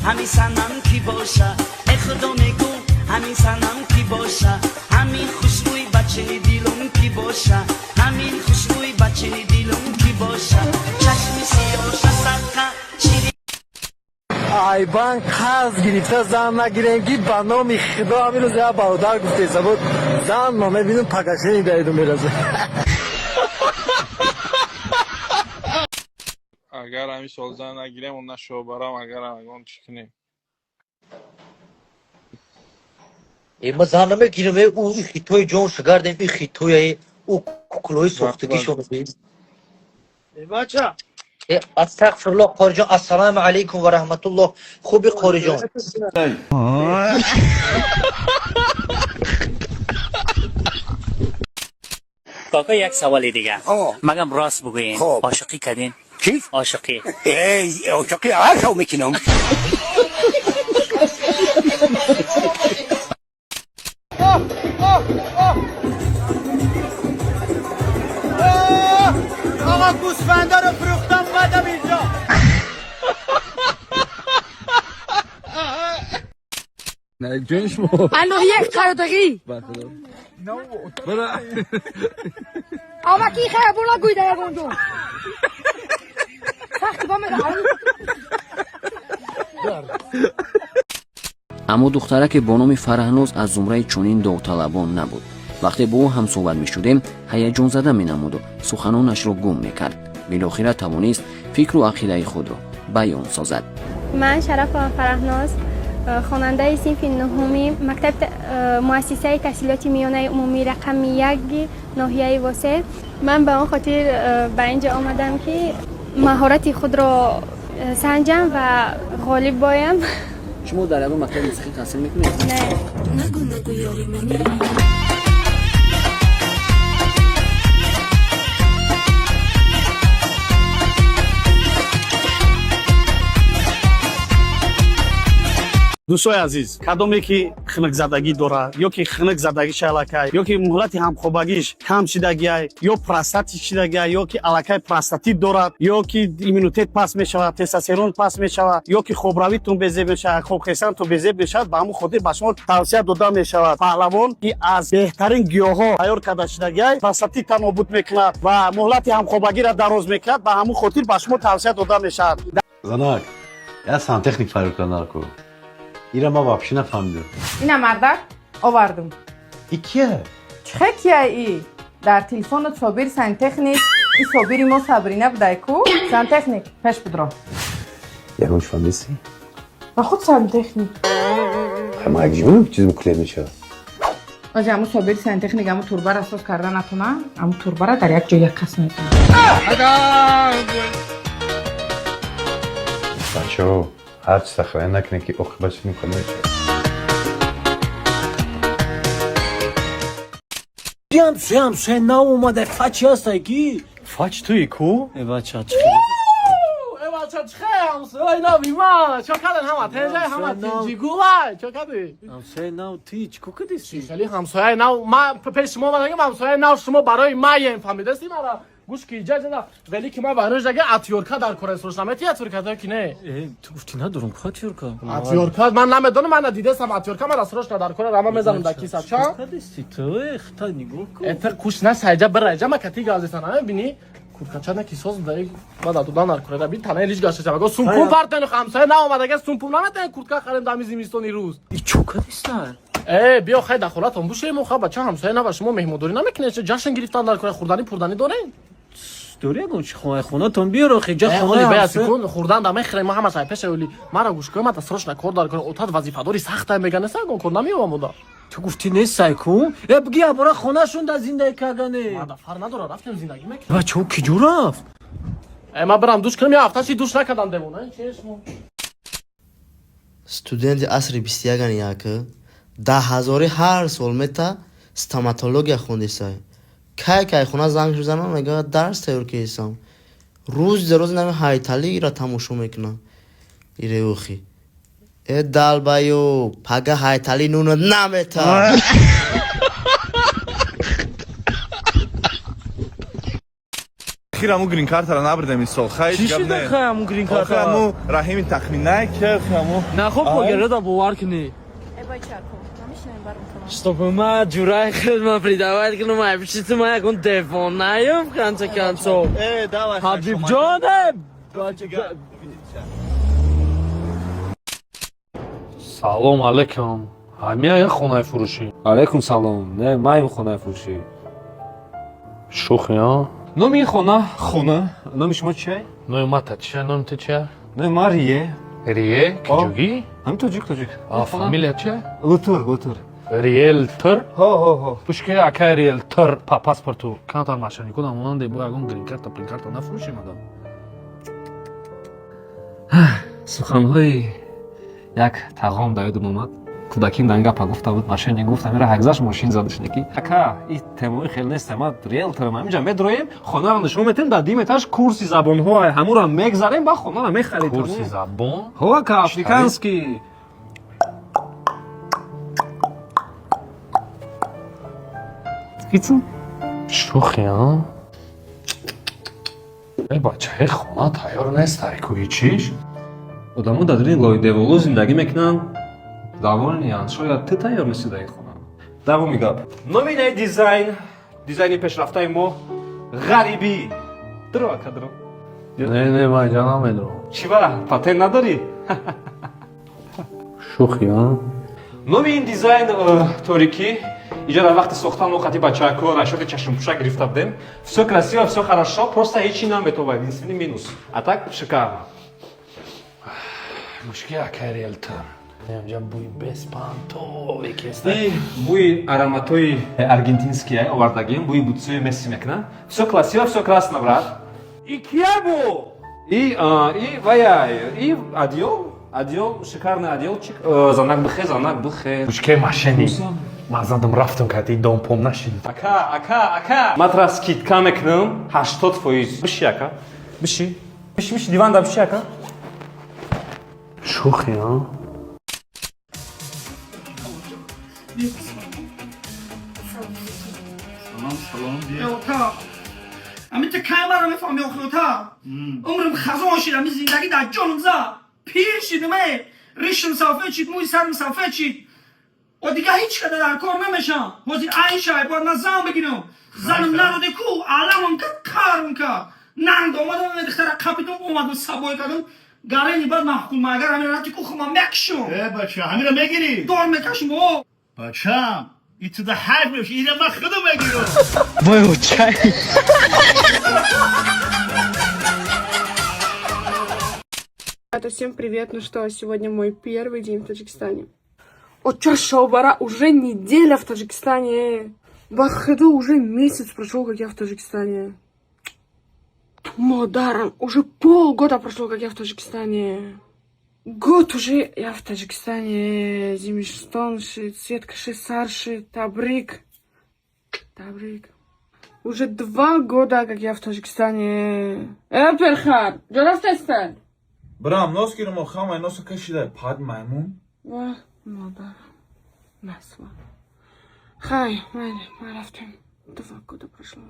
همین سنم کی باشه ای خدا میگو همین سنم کی باشه همین خوشبوی بچه دیلم کی باشه همین خوشبوی بچه دیلم کی باشه چشم سیاش صدقه شیرین ای بانک قرض گرفته زن نگیرنگی به نام خدا همین روز یا برادر گفته بود زن ما میبینیم پکشنی دایدون میرزه اگر همین سال زن نگیریم اون نشو برام اگر اون چکنیم ما زن نمیگیریم او خیتوی جون شگردیم این خیتوی او کلوی سوختگی شده بید بچه استغفر الله قاری جان السلام علیکم و رحمت الله خوبی قاری جان کاکا یک سوال دیگه مگم راست بگوین عاشقی کردین کی؟ عاشقی عاشقی عاشق میکنم آقا گوسفنده رو فروختم اومدم اینجا نه جنش مو الو یک قراردادی برا ama ki خیلی بولا گویده گوندو سخت با اما دخترک با نام فرهناز از زمره چنین داوطلبان نبود. وقتی با او هم صحبت می شدیم هیجان زده می نمود و سخنانش را گم می کرد. بالاخره توانست فکر و عقیده خود را بیان سازد. من شرف فرهناز خواننده صنف نهمی مکتب مؤسسه تحصیلات میانه عمومی رقم 1 ناحیه واسه من به آن خاطر به اینجا آمدم که مهارت خود را سنجم و غالب بایم. شما در اون مکتب موسیقی تحصیل میکنید؟ نه. دوستای عزیز کدومی که خنک زدگی داره یا که خنک زدگی شلکه یا که مهلت همخوابگیش کم شدگی یا پراستات شدگی یا که الکای پراستاتی دارد یا که ایمونیته پاس میشود تستوسترون پاس میشود یا که خوبرویتون بزه میشه خوب خستانتون بزه میشود با همون خودی به شما توصیه داده میشود پهلوان که از بهترین گیاها تیار کرده شدگی پراستاتی تنابود میکند و مهلت همخوابگی را دراز میکند به همون خاطر به شما توصیه داده میشود. زنک یا سانتخنیک فرق کنار کو ایرا ما واپسی نفهمیدم. اینم مردک آوردم. ای کیه؟ چه کیه ای؟ در تلفن صابر سنتخنیک این صابری ما صبرینه بوده کو سنتخنیک پش بدرا یکونش فهمیدی؟ و خود سنتخنیک ما اگه جمعه چیز بکلید میشه آجی همون صابر سنتخنیک همون توربر اساس کرده نتونه همون توربر در یک جای یک کس نتونه بچه ها هر چی سخواه نکنه که اخی بچه میکنه هم سوی نو اومده فچی هسته کی؟ فاچ توی کو؟ ای بچه چه هم سوی نو بیما چه کدن همه تنجه همه تنجی گوله چه کدی؟ هم سوی نو تی چکو کدیستی؟ خیلی همسایه نو ما پیش شما بودم همسایه نو شما برای مایم فهمیدستی مرا گوش کی اجازه ده ولی که ما برنامه دیگه اتیورکا در کره روشنامه اتیورکا دا کی نه تو گفتی ندارم که اتیورکا من نمیدونم من دیدم اتیورکا من راستش در کره راما میذارم در کیسه چا کدیستی تو اختا نگو کو ات کوش نه سایجا برای ما کتی گازستان ببینی کورکاچا نه کیسوز دای ما دادن در کره ببین تنه لیش گاشه چا سومپو پارتن همسایه نه اومده سومپو نمیتن کورکا خرم دمی زمستونی روز ای چو کدیستن بیا خیر دخالتون بوشه مخ بچا همسایه نه شما مهمونداری نمیکنه چه جشن گرفتن در کره خوردنی پردنی دارین دوری گوش خونه تون بیارو خیجا خونه بیا سکون خوردن دم خیر ما هم از پیش اولی مرا گوش کنم تا سرش نکور دار کنه اوتاد وظیفه داری سخت میگن سگون کور نمیومد تو گفتی نیست سایکون بگی برا خونه شون در زندگی کردنه ما دفر نداره رفتم زندگی میکنم بچه‌ها کی جور رفت ما برام دوش کنم یا هفته چی دوش نکردم دمونه چشمو студенти асри 21 10,000 ҳар сол мета стоматология хондисай кай хона занг мезанам мега дарс тайёр кардам рӯзи дароз нами ҳайталиро тамошо мекунам иревухи далбаю пага ҳайтали нуна намета Ахир аму грин картара набрдем исол. Хайт چی гап شده не. خیلی همون گرین کارت Ахир аму Раҳими тахмин накард аму. نه خب مگره دا باور کنی Чтоб мы джурай мы придавать к нам пишет мы кон телефон наем в конце концов. Давай. Хабибҷонем. салом алейкум. Ҳамия хонаи фурӯшӣ. алейкум салом. Не, маем хонаи фурӯшӣ. Шухи а? Номи ин хона. Номи шумо чист? Номи мата чия? Номи ту чия? Номи ма Рие. Рие? Киҷугӣ? Ҳамин тоҷик. А фамилия чия? Лутур. Риелтор? Ҳо. Пушки акай риелтор па паспорту. Кантар машини кунам монанде бо ягон грин карта плин карта нафурӯшим адам. суханҳои як тағом дар ёдам омад. Кӯдаким дар ин гапа гуфта буд, машине гуфтам ира ҳагзаш машин задашники. Ака, ин темои хеле нестам, ма риелторам, ҳаминҷа медроем, хонаро нишон метем, дар дим этаж курси забонҳо ҳамуро мегзарем, ба хонаро мехаридем. Курси забон? Ҳо, ака, африканский. Шухи а? Бачаи хона тайёр нестаи кӯи чиш? Одамо дар дили лои деволу зиндагӣ мекунанд. Даволниянд, шояд ту тайёр неси дар ин хона. Давоми гап. Номи не дизайни пешрафтаи мо ғарибӣ. Дро ака дро. Не, ман ҷа намедурам. Чива, патент надорӣ? Шухи а? Номи ин дизайн торикӣ. Иҷо дар вақти сохтан овқати бачаҳои расчёти чашмпӯшак гирифта будем. Всё красиво, всё хорошо, просто ҳечи наметовад, единственный минус. А так шикарно. Мушки акай риелтор. Немҷа бӯи беспантове кеста. И бӯи ароматҳои аргентинские овардагием, бӯи бутсои месси мекунад. Всё красиво, всё красно, брат. И кия бу? И ваяй, и адёл, шикарный адёлчик. Занак бихе. Мушки машини. Ман задам рафтам кади домпом нашид. Ака. Матрас скидка мекунам 80%. Биши ака. Биши, диванда биши ака. Шухи а? تا امی تو کمر میفهم یا خودتا عمرم خزان شدم زندگی در جانم زا پیر شدم ریشم صافه چید موی سرم صافه چید و دیگه هیچ کده در کار نمیشم حاضر عیشه باید نظام بگیرم زنم نروده کو علمم که کارم که نند آمدم دختر کپیتون اومدم سبای کردم گرینی بعد محکوم مگر همین راتی کو خمام مکشم بچه همین رو میگیری دار میکشم او بچم این تو ده حق میشه این من خودم میگیرم Мой чай. Всем привет, ну что, сегодня мой первый день в Таджикистане. Оча шаубара, уже неделя в Таджикистане. Бахаду уже месяц прошел, как я в Таджикистане. Модаром, уже полгода прошло, как я в Таджикистане. Год уже я в Таджикистане. Зимиштон, Светка, Сарши, Табрик. Уже 2 года, как я в Таджикистане. Перхар, Джарафтестан. Брам, нос гирмо хамай носу кашида пад маймун. Модар. Насва. Хай, мы рафтем. 2 года прошло.